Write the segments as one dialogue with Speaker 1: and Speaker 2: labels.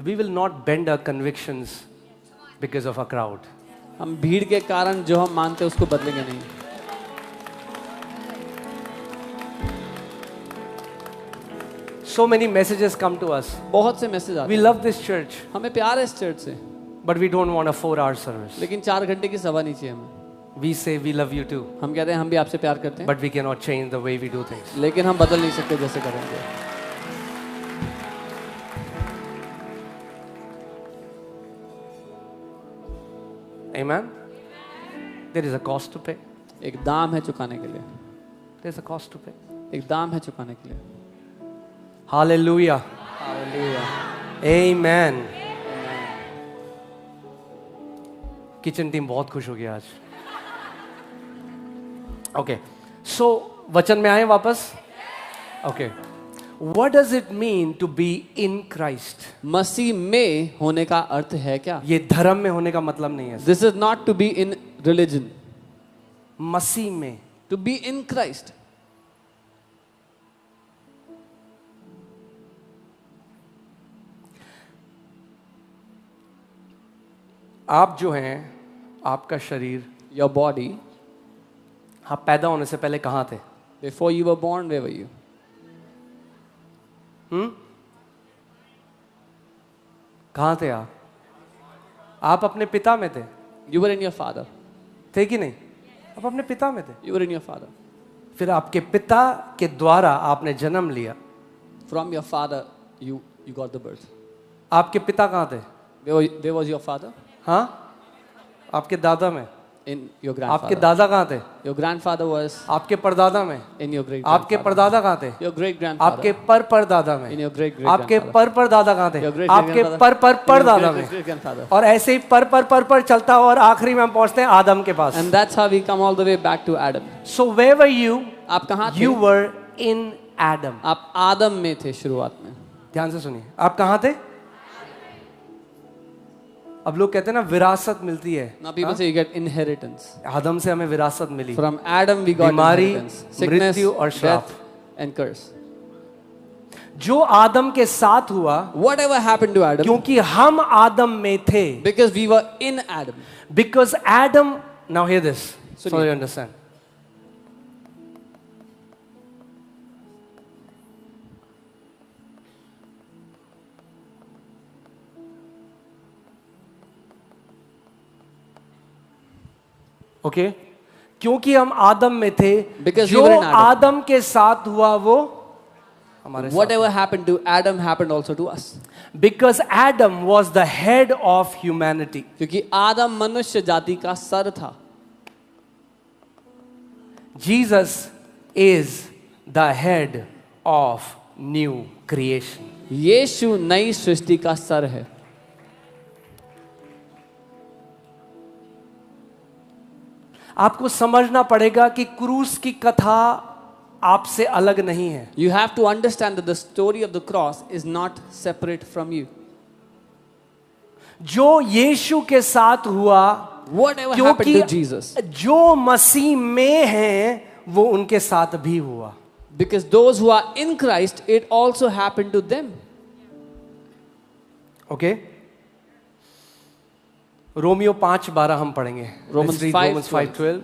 Speaker 1: We will not bend our convictions because of a crowd.
Speaker 2: हम भीड़ के कारण जो हम मानते हैं उसको बदलेंगे नहीं.
Speaker 1: So many messages come to us.
Speaker 2: बहुत से मैसेज आते
Speaker 1: We
Speaker 2: हैं.
Speaker 1: love this church,
Speaker 2: हमें प्यार है इस चर्च से,
Speaker 1: but we don't want a 4-hour service.
Speaker 2: लेकिन 4 घंटे की सभा नहीं चाहिए हमें.
Speaker 1: We say we love you too,
Speaker 2: हम कहते हैं हम भी आपसे प्यार करते हैं,
Speaker 1: but we cannot change the way we do things.
Speaker 2: लेकिन हम बदल नहीं सकते जैसे करेंगे.
Speaker 1: Amen? There is a cost to pay.
Speaker 2: एक दाम है चुकाने के लिए.
Speaker 1: There's a cost to pay.
Speaker 2: एक दाम है चुकाने के लिए.
Speaker 1: Hallelujah.
Speaker 2: Hallelujah.
Speaker 1: Amen. Kitchen team बहुत खुश हो गया आज. Okay. So वचन में आए वापस. Okay. What does it mean to be in Christ?
Speaker 2: मसीह में होने का अर्थ है क्या?
Speaker 1: ये धर्म में होने का मतलब नहीं है.
Speaker 2: This is not to be in religion.
Speaker 1: मसीह में.
Speaker 2: To be in Christ.
Speaker 1: आप जो हैं, आपका शरीर,
Speaker 2: Your body,
Speaker 1: आप पैदा होने से पहले कहाँ थे?
Speaker 2: before you were born, where were you?
Speaker 1: कहाँ थे आप? आप अपने पिता में थे.
Speaker 2: You were in your father.
Speaker 1: थे कि नहीं? आप अपने पिता में थे.
Speaker 2: You were in your father.
Speaker 1: फिर आपके पिता के द्वारा आपने जन्म लिया.
Speaker 2: From your father, you got the birth.
Speaker 1: आपके पिता कहाँ थे?
Speaker 2: Where was your father?
Speaker 1: हाँ? आपके दादा में.
Speaker 2: In your
Speaker 1: आपके
Speaker 2: grandfather.
Speaker 1: दादा कहाँ थे?
Speaker 2: Your grandfather was
Speaker 1: आपके परदादा में.
Speaker 2: in your great
Speaker 1: आपके
Speaker 2: grandfather.
Speaker 1: परदादा कहाँ थे?
Speaker 2: Your great grandfather.
Speaker 1: आपके परदादा में.
Speaker 2: In your great
Speaker 1: आपके
Speaker 2: grandfather.
Speaker 1: परदादा कहाँ थे?
Speaker 2: Your great
Speaker 1: आपके
Speaker 2: grandfather.
Speaker 1: परदादा में.
Speaker 2: Great grandfather.
Speaker 1: और ऐसे ही पर चलता और आखिरी में हम पहुंचते हैं आदम के पास.
Speaker 2: And that's how we come all the way back to Adam.
Speaker 1: So where were you?
Speaker 2: आप कहाँ थे?
Speaker 1: You were in Adam.
Speaker 2: आप आदम में थे शुरुआत में.
Speaker 1: ध्यान से सुनिए. आप कहाँ थे? अब लोग कहते हैं ना विरासत मिलती है.
Speaker 2: Now people say you get inheritance.
Speaker 1: आदम से हमें विरासत मिली.
Speaker 2: From Adam we got
Speaker 1: बीमारी,
Speaker 2: inheritance. Sickness,
Speaker 1: मृत्यु और श्राप.
Speaker 2: death and curse.
Speaker 1: जो आदम के साथ हुआ,
Speaker 2: Whatever happened to Adam,
Speaker 1: क्योंकि हम आदम में थे.
Speaker 2: because we were in Adam.
Speaker 1: Because Adam, now hear this, so
Speaker 2: सुनिए.
Speaker 1: you understand. ओके क्योंकि हम आदम में थे.
Speaker 2: Because we
Speaker 1: जो
Speaker 2: were in Adam.
Speaker 1: आदम के साथ हुआ वो हमारे साथ.
Speaker 2: Whatever happened to Adam happened also to us.
Speaker 1: Because Adam was the head of humanity.
Speaker 2: क्योंकि आदम मनुष्य जाति का सर था.
Speaker 1: Jesus is the head of new creation.
Speaker 2: यीशु नई सृष्टि का सर है.
Speaker 1: आपको समझना पड़ेगा कि क्रूस की कथा आपसे अलग नहीं है.
Speaker 2: You have to understand that the story of the cross is not separate from you.
Speaker 1: जो यीशु के साथ हुआ,
Speaker 2: Whatever happened to
Speaker 1: क्योंकि
Speaker 2: Jesus,
Speaker 1: जो मसीह में हैं वो उनके साथ भी हुआ.
Speaker 2: because those who are in Christ, it also happened to them.
Speaker 1: Okay Romeo 5:12 हम पढ़ेंगे.
Speaker 2: Romans
Speaker 1: Let's read
Speaker 2: 5:12.
Speaker 1: Romans 5:12.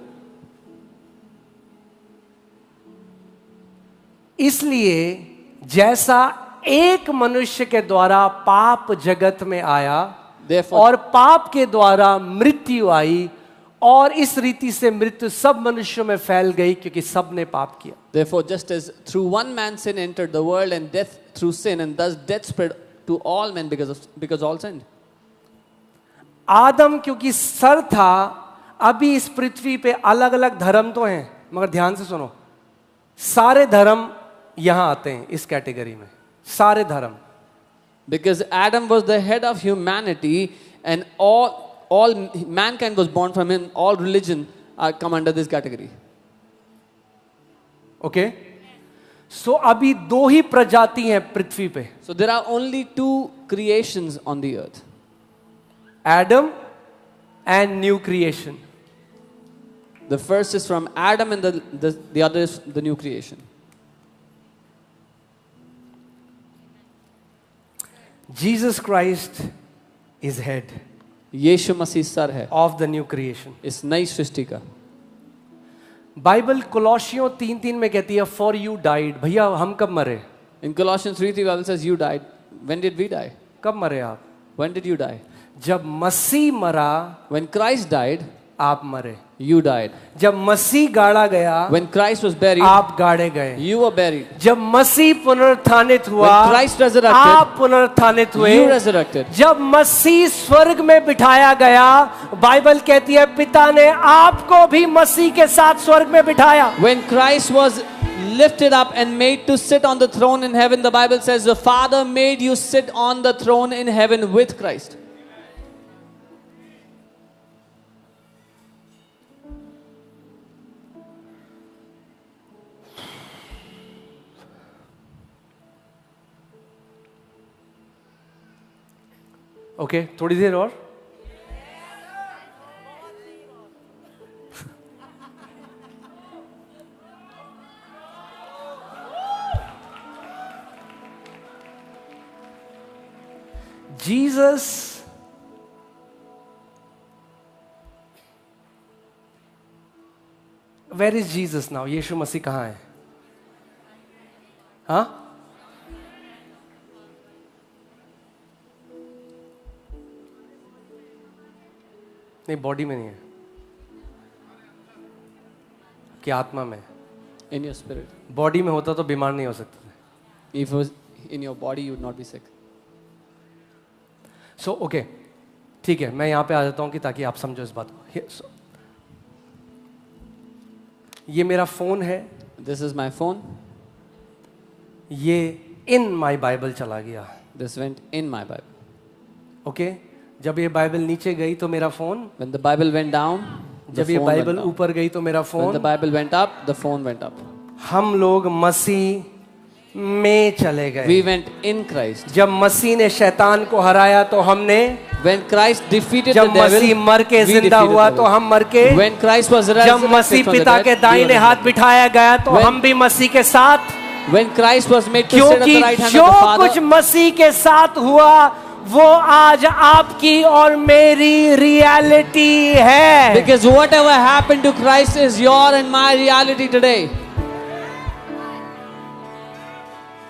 Speaker 1: इसलिए जैसा एक मनुष्य के द्वारा पाप जगत में आया
Speaker 2: Therefore,
Speaker 1: और पाप के द्वारा मृत्यु आई और इस रीति से मृत्यु सब मनुष्यों में फैल गई क्योंकि सब ने पाप किया.
Speaker 2: therefore, just as through one man sin entered the world, and death through sin, and thus death spread to all men because all sinned.
Speaker 1: आदम क्योंकि सर था, अभी इस पृथ्वी पे अलग अलग धर्म तो हैं, मगर ध्यान से सुनो, सारे धर्म यहां आते हैं इस कैटेगरी में. सारे धर्म.
Speaker 2: Because Adam was the head of humanity, and all mankind was born from him. All religion come under this category.
Speaker 1: Okay so अभी दो ही प्रजाति हैं पृथ्वी पे.
Speaker 2: So there are only two creations on the earth.
Speaker 1: Adam and new creation.
Speaker 2: The first is from Adam, and the other is the new creation.
Speaker 1: Jesus Christ is head
Speaker 2: Yeshu Masih सर है
Speaker 1: of the new creation.
Speaker 2: इस नई सृष्टि का।
Speaker 1: Bible कोलोसियों 3:3 में कहती है for you died. भैया हम कब मरे?
Speaker 2: In Colossians 3:3 Bible says you died. When did we die?
Speaker 1: कब मरे आप?
Speaker 2: When did you die?
Speaker 1: जब मसीह मरा
Speaker 2: When Christ died,
Speaker 1: आप मरे।
Speaker 2: you died.
Speaker 1: जब मसीह गाड़ा गया
Speaker 2: When Christ was buried,
Speaker 1: आप गाड़े गए।
Speaker 2: you were buried.
Speaker 1: जब मसीह पुनरुत्थानित हुआ
Speaker 2: When Christ resurrected,
Speaker 1: आप पुनरुत्थानित हुए।
Speaker 2: you resurrected.
Speaker 1: जब मसीह स्वर्ग में बिठाया गया, बाइबल कहती है पिता ने आपको भी मसीह के साथ स्वर्ग में बिठाया।
Speaker 2: When Christ was lifted up and made to sit on the throne in heaven, the Bible says the Father made you sit on the throne in heaven with Christ.
Speaker 1: Okay थोड़ी देर और। Jesus where is Jesus now? यीशु मसीह कहाँ है? हाँ? नहीं body में नहीं है, कि आत्मा में।
Speaker 2: In your spirit.
Speaker 1: बॉडी में होता तो बीमार नहीं हो सकते थे।
Speaker 2: If it was in your body, you would not be sick.
Speaker 1: So okay ठीक है, मैं यहाँ पे आ जाता हूँ कि ताकि आप समझो इस बात को। ये मेरा फोन है,
Speaker 2: This is my phone.
Speaker 1: ये इन माई बाइबल चला गया।
Speaker 2: This went in my Bible.
Speaker 1: Okay जब ये बाइबल नीचे गई तो मेरा phone,
Speaker 2: When the Bible went down, the
Speaker 1: जब ये
Speaker 2: phone went
Speaker 1: बाइबल
Speaker 2: down.
Speaker 1: ऊपर गई तो मेरा
Speaker 2: When the
Speaker 1: phone.
Speaker 2: Bible went up, the phone went up.
Speaker 1: हम लोग मसीह में चले गए।
Speaker 2: We went in Christ.
Speaker 1: जब मसीह ने शैतान को हराया तो हमने,
Speaker 2: When Christ defeated
Speaker 1: जब
Speaker 2: the devil,
Speaker 1: मसीह मर के
Speaker 2: we
Speaker 1: जिंदा
Speaker 2: defeated
Speaker 1: हुआ
Speaker 2: the
Speaker 1: तो
Speaker 2: devil.
Speaker 1: हम मर के,
Speaker 2: When Christ was
Speaker 1: जब
Speaker 2: resurrected
Speaker 1: मसीह
Speaker 2: from the
Speaker 1: पिता
Speaker 2: dead,
Speaker 1: के
Speaker 2: we
Speaker 1: दाहिने
Speaker 2: were
Speaker 1: हाथ
Speaker 2: resurrected.
Speaker 1: बिठाया गया तो
Speaker 2: When-
Speaker 1: हम भी मसीह के साथ,
Speaker 2: When Christ was made to sit at
Speaker 1: क्योंकि
Speaker 2: the right hand
Speaker 1: जो
Speaker 2: of the
Speaker 1: कुछ
Speaker 2: Father,
Speaker 1: मसीह के साथ हुआ वो आज आपकी और मेरी रियलिटी है।
Speaker 2: because whatever happened to Christ is your and my reality today.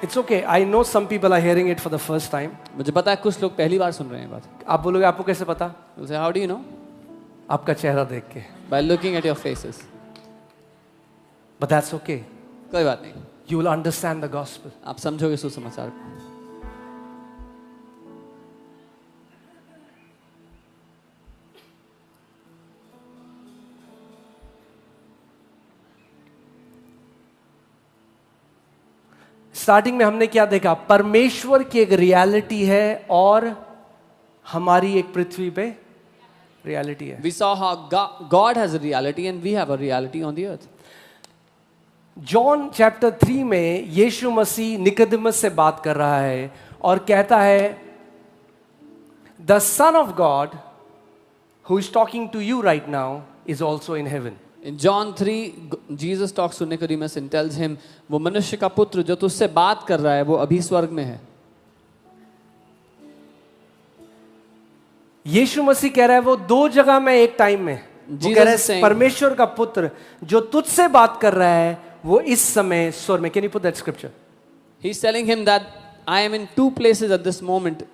Speaker 1: It's okay. I know some people are hearing it for the first time.
Speaker 2: मुझे पता है कुछ लोग पहली बार सुन रहे हैं बात.
Speaker 1: आप बोलोगे आपको कैसे पता?
Speaker 2: You'll say, how do you know?
Speaker 1: आपका चेहरा देख के।
Speaker 2: By looking at your faces.
Speaker 1: But that's okay.
Speaker 2: कोई बात नहीं.
Speaker 1: You will understand the gospel.
Speaker 2: आप समझोगे सुसमाचार को.
Speaker 1: स्टार्टिंग में हमने क्या देखा? परमेश्वर की एक रियलिटी है और हमारी एक पृथ्वी पे रियलिटी है।
Speaker 2: We saw how God has a reality and we have a reality on the earth.
Speaker 1: John chapter 3 में यीशु मसीह निकोदेमस से बात कर रहा है और कहता है the son of God who is talking to you right now is also in heaven.
Speaker 2: In John 3, Jesus talks to Nicodemus and tells him, वो मनुष्य का पुत्र जो तुझसे बात कर रहा है वो अभी स्वर्ग में है.
Speaker 1: यीशु मसीह कह रहा है वो दो जगह में एक टाइम में। वो कह रहा है परमेश्वर का पुत्र जो तुझसे बात कर रहा है वो इस समय स्वर्ग में। Can you put that scripture?
Speaker 2: He's telling him that I am in two places at this moment.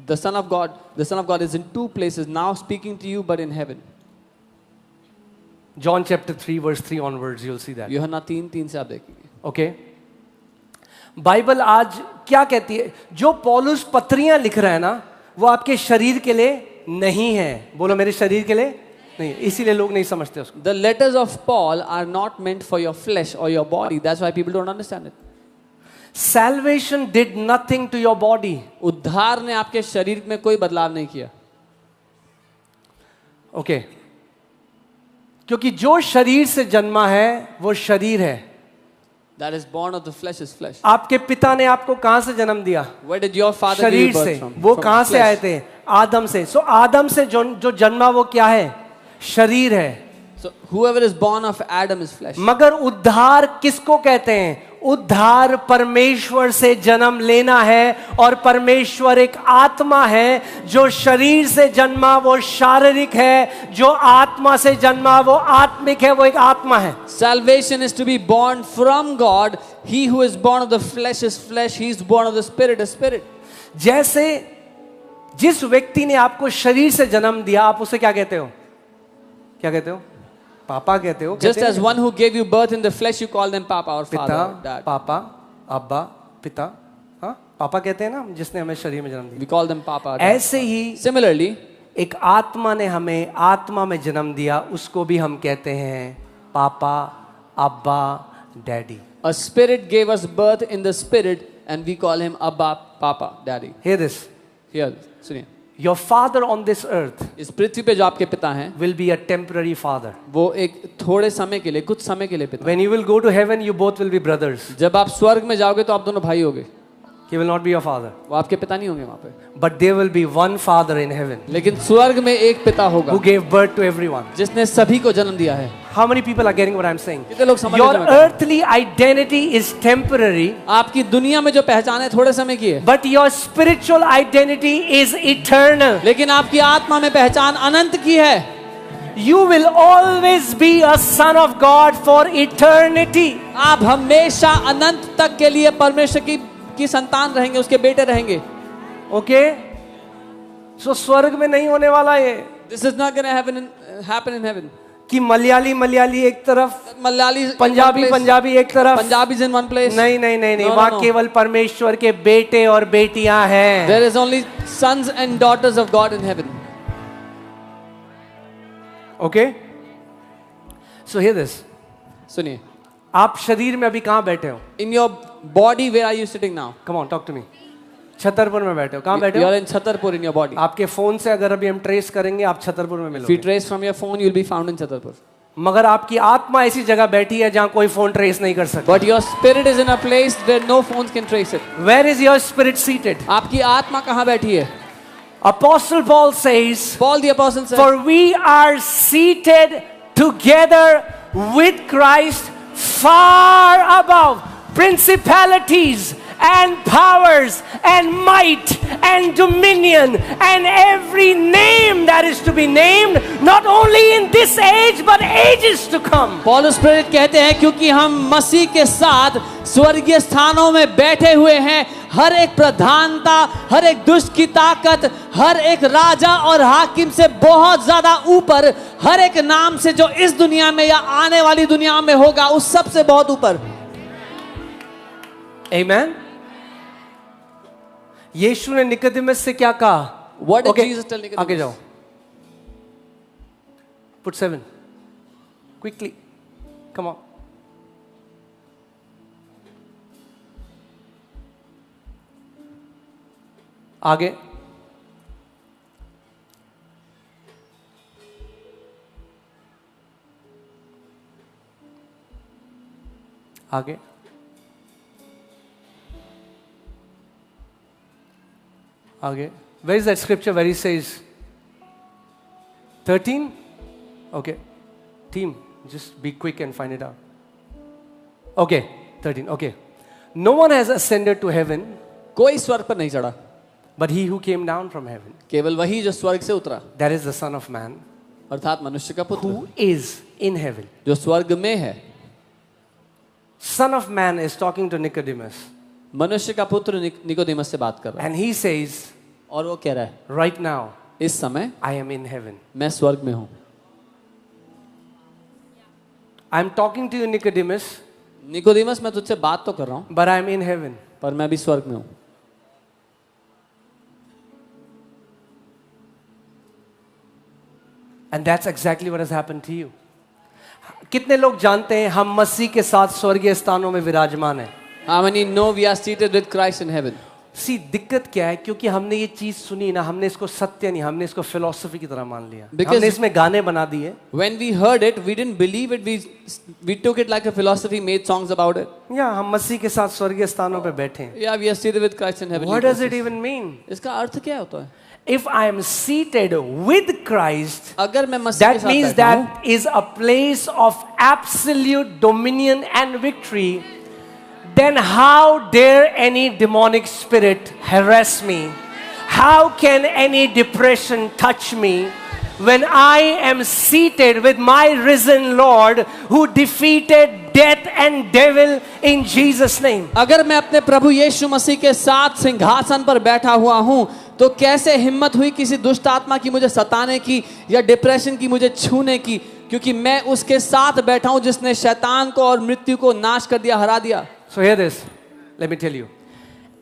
Speaker 2: The Son of God is in two places now, speaking to you, but in heaven.
Speaker 1: John chapter 3 verse 3 onwards you'll see that.
Speaker 2: यूहन्ना 3:3 से आप देखेंगे.
Speaker 1: Okay Bible आज क्या कहती है? जो पौलुस पत्रियां लिख रहा है ना वो आपके शरीर के लिए नहीं है। बोलो मेरे शरीर के लिए नहीं, इसीलिए लोग नहीं समझते उसको।
Speaker 2: The letters of Paul are not meant for your flesh or your body. That's why people don't understand it.
Speaker 1: Salvation did nothing to your body.
Speaker 2: उद्धार ने आपके शरीर में कोई बदलाव नहीं किया.
Speaker 1: ओके क्योंकि जो शरीर से जन्मा है वो शरीर है।
Speaker 2: That is born of the flesh is flesh.
Speaker 1: आपके पिता ने आपको कहां से जन्म दिया?
Speaker 2: Where did your father give
Speaker 1: शरीर
Speaker 2: you
Speaker 1: से।
Speaker 2: birth from?
Speaker 1: वो
Speaker 2: From
Speaker 1: कहां से
Speaker 2: flesh.
Speaker 1: आए थे? आदम से। सो आदम से जो जन्मा वो क्या है? शरीर है।
Speaker 2: So whoever is born of Adam is flesh.
Speaker 1: मगर उद्धार किसको कहते हैं? उद्धार परमेश्वर से जन्म लेना है, और परमेश्वर एक आत्मा है। जो शरीर से जन्मा वो शारीरिक है, जो आत्मा से जन्मा वो आत्मिक है, वो एक आत्मा है।
Speaker 2: Salvation is to be born from God. He who is born of the flesh is flesh. He is born of the spirit is spirit.
Speaker 1: जैसे जिस व्यक्ति ने आपको शरीर से जन्म दिया, आप उसे क्या कहते हो? क्या कहते हो? पापा कहते हो?
Speaker 2: Just as one who gave you birth in the flesh, you call them Papa or Father or
Speaker 1: पिता,
Speaker 2: Dad.
Speaker 1: पापा, अब्बा, पिता, हाँ पापा कहते हैं ना जिसने हमें शरीर में जन्म दिया।
Speaker 2: We call them Papa or Dad.
Speaker 1: ऐसे ही
Speaker 2: Similarly,
Speaker 1: एक आत्मा ने हमें आत्मा में जन्म दिया, उसको भी हम कहते हैं पापा, अब्बा, daddy.
Speaker 2: a spirit gave us birth in the spirit, and we call him Abba, Papa, Daddy.
Speaker 1: Hear this.
Speaker 2: Here, सुनिए।
Speaker 1: Your father on this earth
Speaker 2: इस पृथ्वी पे जो आपके पिता हैं,
Speaker 1: will be a temporary father.
Speaker 2: वो एक थोड़े समय के लिए, कुछ समय के लिए पिता।
Speaker 1: When you will go to heaven, you both will be brothers.
Speaker 2: जब आप स्वर्ग में जाओगे तो आप दोनों भाई होगे।
Speaker 1: He will not be your father.
Speaker 2: वो आपके पिता नहीं होंगे वहाँ पे,
Speaker 1: But there will be one father in heaven
Speaker 2: लेकिन स्वर्ग में एक पिता होगा
Speaker 1: who gave birth to everyone.
Speaker 2: जिसने सभी को जन्म दिया है।
Speaker 1: How many people are getting what I'm saying?
Speaker 2: कितने लोग समझ
Speaker 1: Your
Speaker 2: रहे हैं मैं?
Speaker 1: earthly identity is temporary,
Speaker 2: आपकी दुनिया में जो पहचान है थोड़े समय की है,
Speaker 1: but your spiritual identity is eternal.
Speaker 2: लेकिन आपकी आत्मा में पहचान अनंत की है।
Speaker 1: You will always be a son of God for eternity.
Speaker 2: आप हमेशा अनंत तक के लिए परमेश्वर की संतान रहेंगे, उसके बेटे रहेंगे।
Speaker 1: Okay? So स्वर्ग में नहीं होने वाला ये
Speaker 2: This is not going to happen in heaven.
Speaker 1: कि मलयाली एक तरफ,
Speaker 2: मलयाली
Speaker 1: पंजाबी एक तरफ,
Speaker 2: पंजाबी in one place.
Speaker 1: नहीं नहीं नहीं नहीं,
Speaker 2: No, no,
Speaker 1: वहाँ
Speaker 2: no.
Speaker 1: केवल परमेश्वर के बेटे और बेटियां हैं।
Speaker 2: There is only sons and daughters of God in heaven.
Speaker 1: Okay? So hear this.
Speaker 2: सुनिए,
Speaker 1: आप शरीर में अभी कहाँ बैठे हो?
Speaker 2: in your body, where are you sitting now?
Speaker 1: Come on, talk to me. Chhatarpur में बैठे हो। कहाँ बैठे
Speaker 2: You
Speaker 1: हो?
Speaker 2: are in Chhatarpur in your body.
Speaker 1: आपके फोन से अगर अभी हम ट्रेस करेंगे, आप छतरपुर में
Speaker 2: If you
Speaker 1: मिलोगे।
Speaker 2: trace from your phone, you will be found in Chhatarpur.
Speaker 1: मगर आपकी आत्मा ऐसी जगह बैठी है जहाँ कोई फोन ट्रेस नहीं कर सकता।
Speaker 2: But your spirit is in a place where no phones can trace it.
Speaker 1: Where is your spirit seated?
Speaker 2: आपकी आत्मा कहाँ बैठी है?
Speaker 1: Apostle Paul says,
Speaker 2: Paul the apostle said,
Speaker 1: for we are seated together with Christ far above principalities and powers and might and dominion and every name that is to be named, not only in this age but ages to come.
Speaker 2: पौलुस प्रेरित कहते हैं, क्योंकि हम मसीह के साथ स्वर्गीय स्थानों में बैठे हुए हैं, हर एक प्रधानता, हर एक दुष्ट की ताकत, हर एक राजा और हाकिम से बहुत ज्यादा ऊपर, हर एक नाम से जो इस दुनिया में या आने वाली दुनिया में होगा, उस सब से बहुत ऊपर।
Speaker 1: Amen. यीशु ने निकोदेमस से क्या कहा?
Speaker 2: What did Jesus tell Nicodemus?
Speaker 1: आगे जाओ. Put 7. Quickly. Come on. आगे. आगे. आगे. Where is that scripture where he says 13? Okay. Team, just be quick and find it out. Okay, 13. Okay. No one has ascended to heaven
Speaker 2: कोई स्वर्ग पर नहीं चढ़ा,
Speaker 1: but he who came down from heaven.
Speaker 2: केवल वही जो स्वर्ग से उतरा,
Speaker 1: That is the Son of Man
Speaker 2: अर्थात मनुष्य का पुत्र,
Speaker 1: who is in heaven.
Speaker 2: जो स्वर्ग में है।
Speaker 1: Son of Man is talking to Nicodemus.
Speaker 2: मनुष्य का पुत्र निकोदेमस से बात कर रहा है,
Speaker 1: And he says,
Speaker 2: और वो कह रहा है,
Speaker 1: right now,
Speaker 2: इस समय
Speaker 1: I am in heaven.
Speaker 2: मैं स्वर्ग में हूँ।
Speaker 1: I am talking to you, Nicodemus,
Speaker 2: Nicodemus, मैं तुझसे बात तो कर रहा हूँ,
Speaker 1: but I am in heaven.
Speaker 2: पर मैं भी स्वर्ग में हूँ।
Speaker 1: And that's exactly what has happened to you. कितने लोग जानते हैं हम मसीह के साथ स्वर्गीय स्थानों में विराजमान हैं?
Speaker 2: How many know we are seated with Christ in heaven?
Speaker 1: सी दिक्कत क्या है? क्योंकि हमने ये चीज सुनी ना, हमने इसको सत्य नहीं, हमने इसको फिलॉसफी की तरह मान लिया।
Speaker 2: Because-
Speaker 1: हमने इसमें गाने बना दिए।
Speaker 2: When we heard it, we didn't believe it. We took it like a philosophy, made songs about it.
Speaker 1: या हम मसीह के साथ स्वर्गीय स्थानों पे बैठे हैं।
Speaker 2: Yeah, we are seated with Christ in heaven.
Speaker 1: What does it even mean?
Speaker 2: इसका अर्थ क्या होता है?
Speaker 1: If I am seated with Christ,
Speaker 2: अगर मैं मसीह के
Speaker 1: that
Speaker 2: साथ
Speaker 1: means
Speaker 2: बैठा हूं,
Speaker 1: that is a place of absolute dominion and victory. Then how dare any demonic spirit harass me? How can any depression touch me when I am seated with my risen Lord who defeated death and devil in Jesus name?
Speaker 2: अगर मैं अपने प्रभु यीशु मसीह के साथ सिंहासन पर बैठा हुआ हूं, तो कैसे हिम्मत हुई किसी दुष्ट आत्मा की मुझे सताने की या डिप्रेशन की मुझे छूने की, क्योंकि मैं उसके साथ बैठा हूं जिसने शैतान को और मृत्यु को नाश कर दिया, हरा दिया।
Speaker 1: So hear this, let me tell you.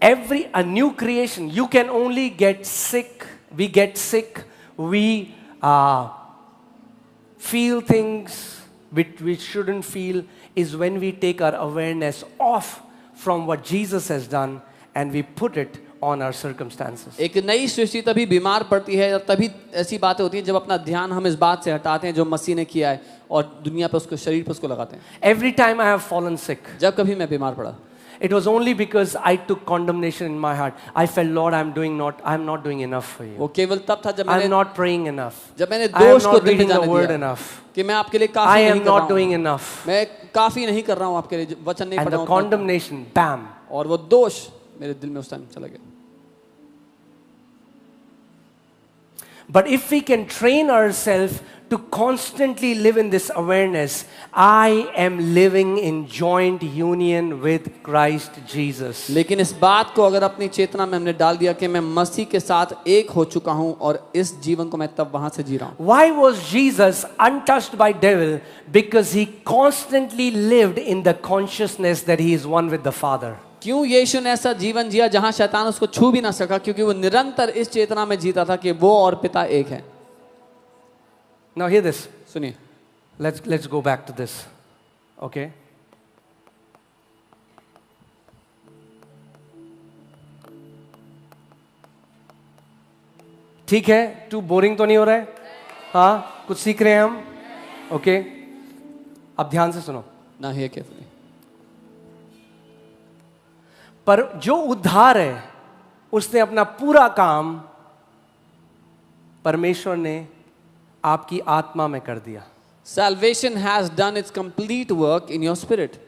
Speaker 1: A new creation, you can only get sick, we get sick, we feel things which we shouldn't feel, is when we take our awareness off from what Jesus has done and we put it on our circumstances.
Speaker 2: एक नई सृष्टि तभी बीमार पड़ती है, और तभी ऐसी बातें होती हैं जब अपना ध्यान हम इस बात से हटाते हैं जो मसीह ने किया है, और दुनिया पे उसको, शरीर पे उसको लगाते हैं।
Speaker 1: Every time I have fallen sick,
Speaker 2: जब कभी मैं बीमार पड़ा,
Speaker 1: it was only because I took condemnation in my heart. I felt, Lord, I'm not doing enough for you.
Speaker 2: वो केवल तब था जब
Speaker 1: I'm
Speaker 2: मैंने
Speaker 1: not praying enough.
Speaker 2: जब मैंने
Speaker 1: I am
Speaker 2: दोष को
Speaker 1: not
Speaker 2: दिल में
Speaker 1: reading the
Speaker 2: जाने
Speaker 1: word
Speaker 2: दिया
Speaker 1: enough.
Speaker 2: कि मैं आपके लिए
Speaker 1: I
Speaker 2: काफी
Speaker 1: am
Speaker 2: नहीं कर
Speaker 1: not
Speaker 2: रहा
Speaker 1: doing
Speaker 2: हूँ,
Speaker 1: enough.
Speaker 2: मैं काफी नहीं कर रहा हूँ आपके लिए, वचन नहीं
Speaker 1: And
Speaker 2: पढ़ा
Speaker 1: the
Speaker 2: हूँ,
Speaker 1: condemnation, bam.
Speaker 2: और वो दोष मेरे दिल में उस टाइम चला गया।
Speaker 1: But if we can train ourselves to constantly live in this awareness, I am living in joint union with Christ Jesus.
Speaker 2: लेकिन इस बात को अगर अपनी चेतना में हमने डाल दिया कि मैं मसीह के साथ एक हो चुका हूं और इस जीवन को मैं तब वहां से जी रहा हूं।
Speaker 1: Why was Jesus untouched by devil? Because he constantly lived in the consciousness that he is one with the Father.
Speaker 2: क्यों यीशु ने ऐसा जीवन जिया जहां शैतान उसको छू भी ना सका? क्योंकि वो निरंतर इस चेतना में जीता था कि वो और पिता एक है।
Speaker 1: Now hear this.
Speaker 2: सुनिए,
Speaker 1: Let's go back to this. Okay? ठीक है, too boring तो नहीं हो रहा है? हाँ, कुछ सीख रहे हैं हम? ओके, अब ध्यान से सुनो।
Speaker 2: ना हियर केयरफुली।
Speaker 1: पर जो उद्धार है, उसने अपना पूरा काम परमेश्वर ने आपकी आत्मा में कर दिया।
Speaker 2: Salvation has done its complete work in your spirit.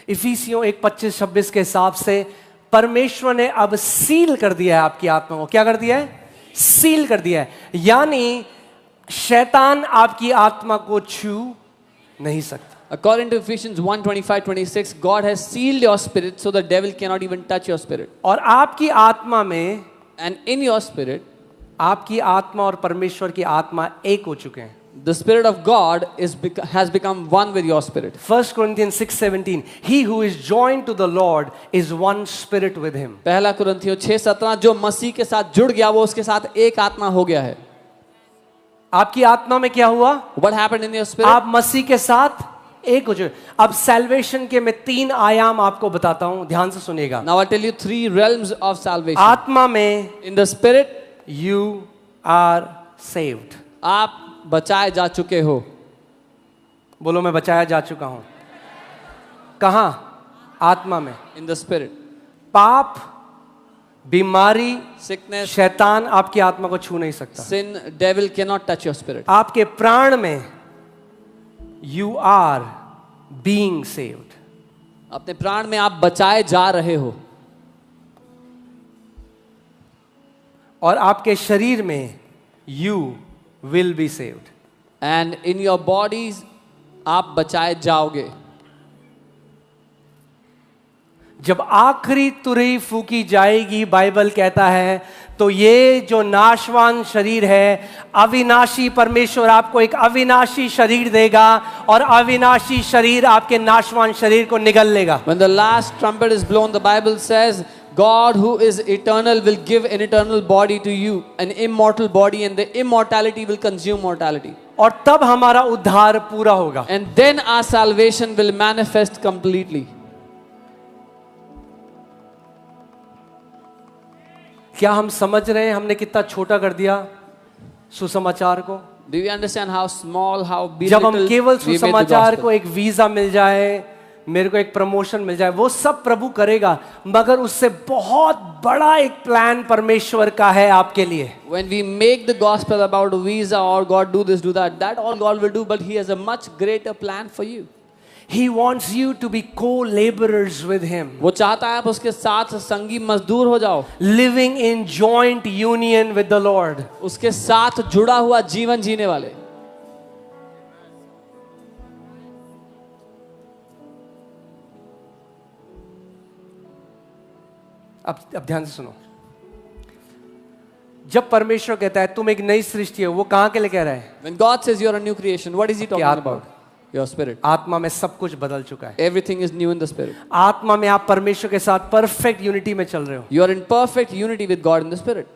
Speaker 1: इफिसियों 1:25-26 के हिसाब से परमेश्वर ने अब सील कर दिया है आपकी आत्मा को। क्या कर दिया है? सील कर दिया है। यानी शैतान आपकी आत्मा को छू नहीं सकता।
Speaker 2: According to Ephesians 1:25-26, God has sealed your spirit so the devil cannot even touch your spirit.
Speaker 1: और आपकी आत्मा में,
Speaker 2: And in your spirit,
Speaker 1: आपकी आत्मा और परमेश्वर की आत्मा एक हो चुके हैं।
Speaker 2: the spirit of God has become one with your spirit.
Speaker 1: 1 Corinthians 6:17, he who is joined to the Lord is one spirit with him.
Speaker 2: पहला कुरिन्थियों 6:17, जो मसीह के साथ जुड़ गया वो उसके साथ एक आत्मा हो गया है।
Speaker 1: आपकी आत्मा में क्या हुआ?
Speaker 2: What happened in your spirit?
Speaker 1: आप मसीह के साथ एक हो चुके। अब सैल्वेशन के मैं 3 आयाम आपको बताता हूं, ध्यान से सुनिएगा।
Speaker 2: Now I tell you 3 realms of salvation.
Speaker 1: आत्मा में
Speaker 2: In the spirit,
Speaker 1: you are saved.
Speaker 2: आप बचाए जा चुके हो।
Speaker 1: बोलो, मैं बचाया जा चुका हूं। कहां? आत्मा में।
Speaker 2: In the spirit.
Speaker 1: पाप, बीमारी,
Speaker 2: Sickness,
Speaker 1: शैतान आपकी आत्मा को छू नहीं सकता।
Speaker 2: sin, devil cannot touch your spirit.
Speaker 1: आपके प्राण में you are being saved.
Speaker 2: अपने प्राण में आप बचाए जा रहे हो।
Speaker 1: और आपके शरीर में you will be saved.
Speaker 2: And in your bodies, आप बचाए जाओगे।
Speaker 1: जब आखिरी तुरही फूकी जाएगी, बाइबल कहता है, तो ये जो नाशवान शरीर है, अविनाशी परमेश्वर आपको एक अविनाशी शरीर देगा और अविनाशी शरीर आपके नाशवान शरीर को निगल लेगा।
Speaker 2: When the last trumpet is blown, the Bible says, God who is eternal will give an eternal body to you, an immortal body, and the immortality will consume mortality.
Speaker 1: और तब हमारा उद्धार पूरा होगा।
Speaker 2: And then our salvation will manifest completely.
Speaker 1: क्या हम समझ रहे हैं हमने कितना छोटा कर दिया सुसमाचार को?
Speaker 2: Do you understand how small, how
Speaker 1: जब हम
Speaker 2: belittled
Speaker 1: केवल
Speaker 2: we made the
Speaker 1: सुसमाचार
Speaker 2: gospel?
Speaker 1: को एक वीजा मिल जाए मेरे को एक प्रमोशन मिल जाए, वो सब प्रभु करेगा, मगर उससे बहुत बड़ा एक प्लान परमेश्वर का है आपके लिए।
Speaker 2: When we make the gospel about visa or God do this, do that, that all God will do, but He has a much greater plan for you.
Speaker 1: He wants you to be co-laborers with Him,
Speaker 2: वो चाहता है आप उसके साथ संगी मजदूर हो जाओ,
Speaker 1: living in joint union with the Lord.
Speaker 2: उसके साथ जुड़ा हुआ जीवन जीने वाले।
Speaker 1: अब ध्यान से सुनो, जब परमेश्वर कहता है तुम एक नई सृष्टि हो, वो कहां के लिए कह रहा है?
Speaker 2: When God says you are a new creation, what is He talking
Speaker 1: आत्मा।
Speaker 2: about? Your spirit.
Speaker 1: आत्मा में सब कुछ बदल चुका है।
Speaker 2: Everything is new in the spirit.
Speaker 1: आत्मा में आप परमेश्वर के साथ परफेक्ट यूनिटी में चल रहे हो।
Speaker 2: You are in perfect unity with God in the spirit.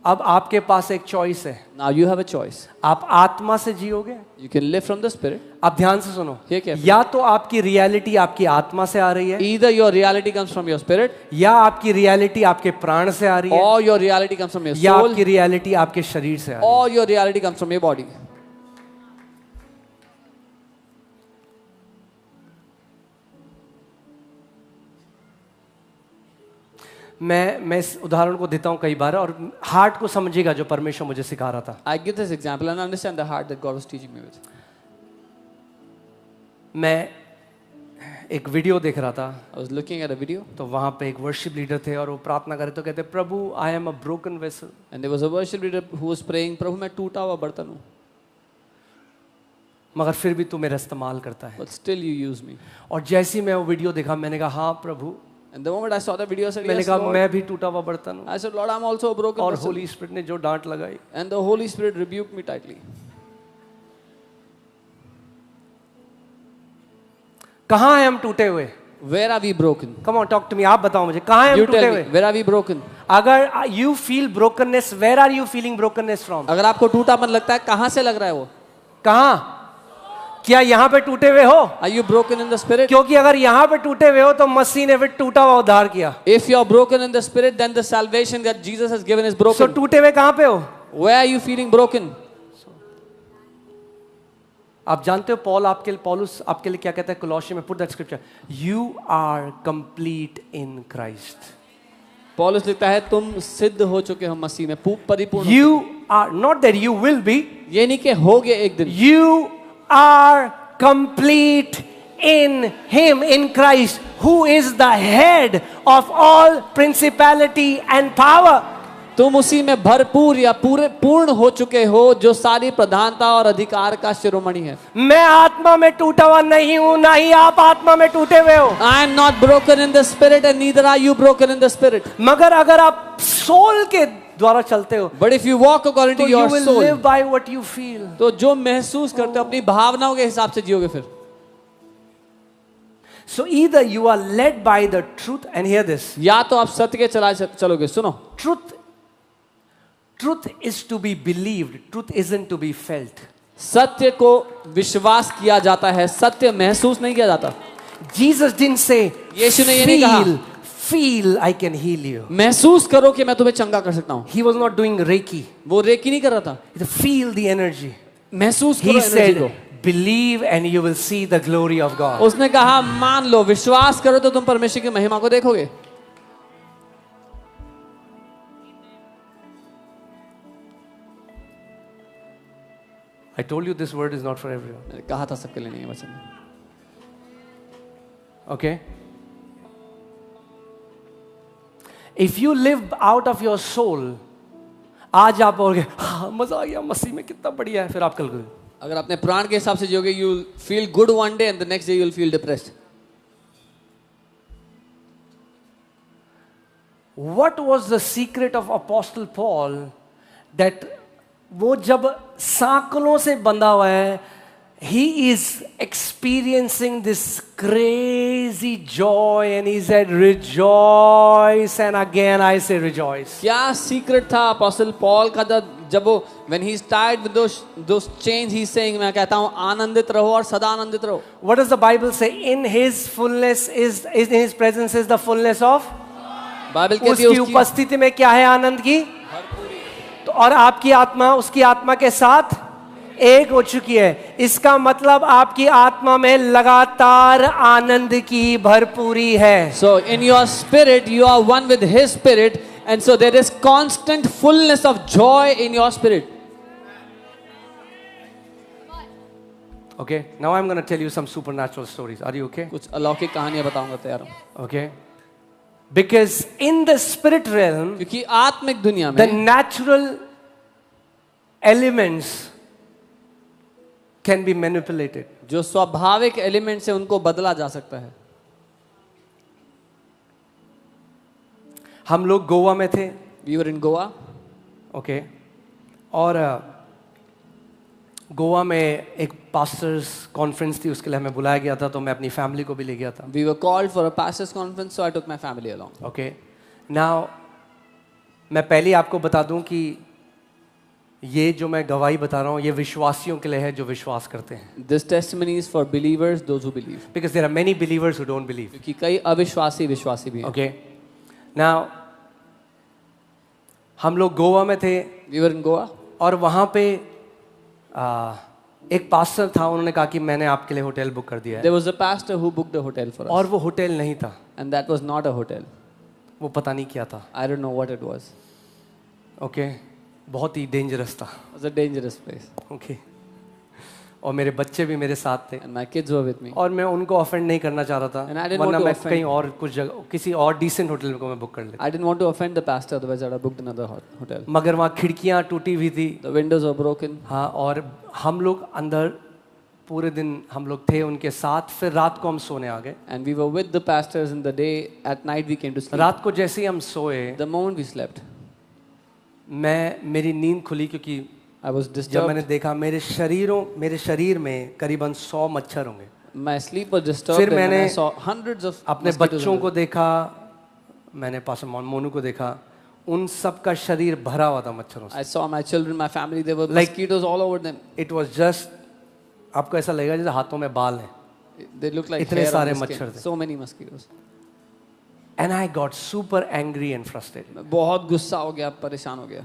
Speaker 1: अब आपके पास एक चॉइस है,
Speaker 2: Now you have a choice.
Speaker 1: आप आत्मा से जियोगे।
Speaker 2: You can live from the spirit.
Speaker 1: अब ध्यान से सुनो,
Speaker 2: Hear carefully.
Speaker 1: या तो आपकी रियलिटी आपकी आत्मा से आ रही है,
Speaker 2: Either your reality comes from your spirit,
Speaker 1: या आपकी रियलिटी आपके प्राण से आ रही है,
Speaker 2: or your reality comes from your
Speaker 1: या
Speaker 2: soul,
Speaker 1: आपकी रियलिटी आपके शरीर से आ रही है।
Speaker 2: or your reality comes from your body.
Speaker 1: मैं इस उदाहरण को देता हूं कई बार, और हार्ट को समझिएगा जो परमेश्वर मुझे सिखा रहा था।
Speaker 2: I give this example and understand the heart that God was teaching me with.
Speaker 1: मैं एक वीडियो देख रहा था,
Speaker 2: I was looking at a video
Speaker 1: तो वहां पे एक वर्शिप लीडर थे और वो प्रार्थना करे तो कहते, प्रभु I am a broken vessel.
Speaker 2: and there was a worship leader who was praying, प्रभु मैं टूटा हुआ बर्तन हूँ,
Speaker 1: मगर फिर भी तू मेरा इस्तेमाल करता है।
Speaker 2: but still you use me.
Speaker 1: और जैसे ही मैं वो वीडियो देखा, मैंने कहा हाँ प्रभु,
Speaker 2: And the moment I saw the video, I said,
Speaker 1: मैंने
Speaker 2: yes,
Speaker 1: कहा
Speaker 2: Lord.
Speaker 1: मैं भी टूटा हुआ बर्तन हूँ।
Speaker 2: I said, Lord, I'm also a broken
Speaker 1: और
Speaker 2: vessel.
Speaker 1: होली स्पिरिट ने जो डांट लगाई,
Speaker 2: And the Holy Spirit rebuked me tightly.
Speaker 1: कहाँ हैं हम टूटे हुए?
Speaker 2: Where are we broken?
Speaker 1: Come on talk to me, आप बताओ मुझे कहाँ हैं हम
Speaker 2: You
Speaker 1: टूटे
Speaker 2: tell
Speaker 1: हुए?
Speaker 2: me, where are we broken?
Speaker 1: अगर you feel brokenness, where are you feeling brokenness from?
Speaker 2: अगर आपको टूटापन लगता है, कहाँ से लग रहा है वो?
Speaker 1: कहाँ? क्या यहाँ पे टूटे हुए हो?
Speaker 2: Are you broken in the spirit?
Speaker 1: क्योंकि अगर यहाँ पे टूटे हुए हो तो मसीह ने फिर टूटा हुआ उद्धार किया।
Speaker 2: If you are broken in the spirit, then the salvation that Jesus has given is
Speaker 1: So
Speaker 2: broken.
Speaker 1: टूटे हुए कहाँ पे हो?
Speaker 2: Where are you feeling broken?
Speaker 1: आप जानते हो पौलुस आपके लिए क्या कहता है कोलोसी में? Put that scripture, you are complete in Christ.
Speaker 2: Paulus लिखता है तुम सिद्ध हो चुके हो मसीह में, परिपूर्ण।
Speaker 1: You are not that you will be,
Speaker 2: ये नहीं कि होगे एक दिन।
Speaker 1: you are complete in him, in Christ, who is the head of all principality and power.
Speaker 2: तुम उसी में भरपूर या पूर्ण हो चुके हो, जो सारी प्रधानता और अधिकार का शिरोमणि है।
Speaker 1: मैं आत्मा में टूटा हुआ नहीं हूं, ना ही आप आत्मा में टूटे हुए हो।
Speaker 2: I am not broken in the spirit and neither are you broken in the spirit.
Speaker 1: मगर अगर आप सोल के द्वारा चलते हो,
Speaker 2: But if you walk according
Speaker 1: तो
Speaker 2: to
Speaker 1: you
Speaker 2: your
Speaker 1: will
Speaker 2: soul,
Speaker 1: live by what you feel.
Speaker 2: तो जो महसूस करते हो अपनी भावनाओं के हिसाब से जियोगे फिर।
Speaker 1: So either you are led by the truth, and hear this,
Speaker 2: या तो आप सत्य के चलोगे। सुनो,
Speaker 1: truth is to be believed, truth isn't to be felt.
Speaker 2: सत्य को विश्वास किया जाता है, सत्य महसूस नहीं किया जाता।
Speaker 1: Jesus didn't say,
Speaker 2: यीशु ने ये नहीं कहा,
Speaker 1: feel I can heal you.
Speaker 2: महसूस करो कि मैं तुम्हें चंगा कर सकता हूँ।
Speaker 1: He was not doing Reiki.
Speaker 2: वो रेकी नहीं कर रहा था,
Speaker 1: He said, feel the energy.
Speaker 2: महसूस
Speaker 1: He
Speaker 2: करो एनर्जी
Speaker 1: said,
Speaker 2: को।
Speaker 1: believe and you will see the glory of God.
Speaker 2: उसने कहा मान लो, विश्वास करो तो तुम परमेश्वर की महिमा को देखोगे।
Speaker 1: I told you this word is not for everyone.
Speaker 2: मैंने कहा था सबके लिए नहीं है वचन।
Speaker 1: Okay? If you live out of your soul, आज आप बोलोगे हाँ मजा आ गया, मसीह में कितना बढ़िया है, फिर आप कल
Speaker 2: अगर अपने प्राण के हिसाब से जियोगे, you will feel good one day and the next day you will feel depressed.
Speaker 1: What was the secret of Apostle Paul that वो जब सांकलों से बंधा हुआ है, he is experiencing this crazy joy and he said rejoice, and again I say rejoice.
Speaker 2: क्या secret था apostle Paul का? जब वो when he is tied with those chains, he is saying, मैं कहता हूँ आनंदित रहो और सदा आनंदित रहो।
Speaker 1: What does the Bible say? In his fullness is in his presence is the fullness of,
Speaker 2: Bible कहती है
Speaker 1: उसकी उपस्थिति में क्या है? आनंद की। तो और आपकी आत्मा उसकी आत्मा के साथ एक हो चुकी है। इसका मतलब आपकी आत्मा में लगातार आनंद की भरपूरी है।
Speaker 2: So in your spirit, you are one with His Spirit, and so there is constant fullness of joy in your spirit.
Speaker 1: Okay, now I'm going to tell you some supernatural stories. Are you okay?
Speaker 2: कुछ अलौकिक कहानियां बताऊंगा, तैयार हूं।
Speaker 1: Okay. Because in the spirit realm,
Speaker 2: क्योंकि आत्मिक दुनिया
Speaker 1: the
Speaker 2: में
Speaker 1: natural elements can be manipulated.
Speaker 2: जो स्वाभाविक एलिमेंट्स है उनको बदला जा सकता है।
Speaker 1: हम लोग गोवा में थे।
Speaker 2: We were in Goa.
Speaker 1: Okay और गोवा में एक पास्टर्स कॉन्फ्रेंस थी, उसके लिए हमें बुलाया गया था, तो मैं अपनी फैमिली को भी ले गया था।
Speaker 2: We were called for a pastors conference, so I took my family along.
Speaker 1: Okay now मैं पहले आपको बता दूं कि ये जो मैं गवाही बता रहा हूँ ये विश्वासियों के लिए है जो विश्वास करते हैं।
Speaker 2: This testimony is for believers, those who believe.
Speaker 1: Because there are many believers who don't believe.
Speaker 2: क्योंकि कई अविश्वासी विश्वासी भी हैं।
Speaker 1: ओके नाउ हम लोग गोवा में थे
Speaker 2: We were in Goa.
Speaker 1: और वहाँ पे एक पास्टर था, उन्होंने कहा कि मैंने आपके लिए होटल बुक कर दिया है।
Speaker 2: There was a pastor who booked a hotel for us.
Speaker 1: और वो होटल नहीं था,
Speaker 2: And that was not a hotel.
Speaker 1: वो पता नहीं क्या था।
Speaker 2: I don't know what it was.
Speaker 1: Okay बहुत ही डेंजरस था।
Speaker 2: It was a dangerous place.
Speaker 1: Okay और मेरे बच्चे भी मेरे साथ थे
Speaker 2: And my kids were with me.
Speaker 1: और मैं उनको ऑफेंड नहीं करना चाह रहा था,
Speaker 2: And I didn't
Speaker 1: वरना
Speaker 2: want to
Speaker 1: मैं
Speaker 2: offend.
Speaker 1: कहीं और कुछ जगह किसी और डिसेंट होटल को मैं बुक कर लेता।
Speaker 2: I didn't want to offend the pastor, otherwise I would have booked another hotel.
Speaker 1: मगर वहाँ खिड़कियाँ टूटी हुई थी।
Speaker 2: The windows were broken.
Speaker 1: हाँ और हम लोग अंदर पूरे दिन हम लोग थे उनके साथ, फिर रात को हम सोने आ गए।
Speaker 2: And we were with the pastors in the day. At night we came to sleep.
Speaker 1: रात को जैसे ही हम सोए
Speaker 2: The moment we slept,
Speaker 1: मेरी नींद खुली क्योंकि
Speaker 2: I was
Speaker 1: जब
Speaker 2: disturbed.
Speaker 1: मैंने देखा मेरे शरीर में करीबन 100 मच्छर होंगे।
Speaker 2: My sleep was disturbed.
Speaker 1: फिर
Speaker 2: And
Speaker 1: मैंने
Speaker 2: I saw hundreds of
Speaker 1: अपने
Speaker 2: mosquitoes
Speaker 1: बच्चों
Speaker 2: in
Speaker 1: को देखा, मैंने पास्टर मोनू को देखा, उन सब का शरीर भरा हुआ था मच्छरों से।
Speaker 2: I saw my children, my family, there were
Speaker 1: Like-
Speaker 2: mosquitoes all over them.
Speaker 1: It was just, आपको ऐसा लगेगा जैसे हाथों में बाल हैं।
Speaker 2: They looked like
Speaker 1: इतने
Speaker 2: hair on
Speaker 1: सारे
Speaker 2: the
Speaker 1: मच्छर
Speaker 2: skin.
Speaker 1: थे।
Speaker 2: So many mosquitoes.
Speaker 1: And I got super angry and frustrated.
Speaker 2: मैं बहुत गुस्सा हो गया, परेशान हो गया।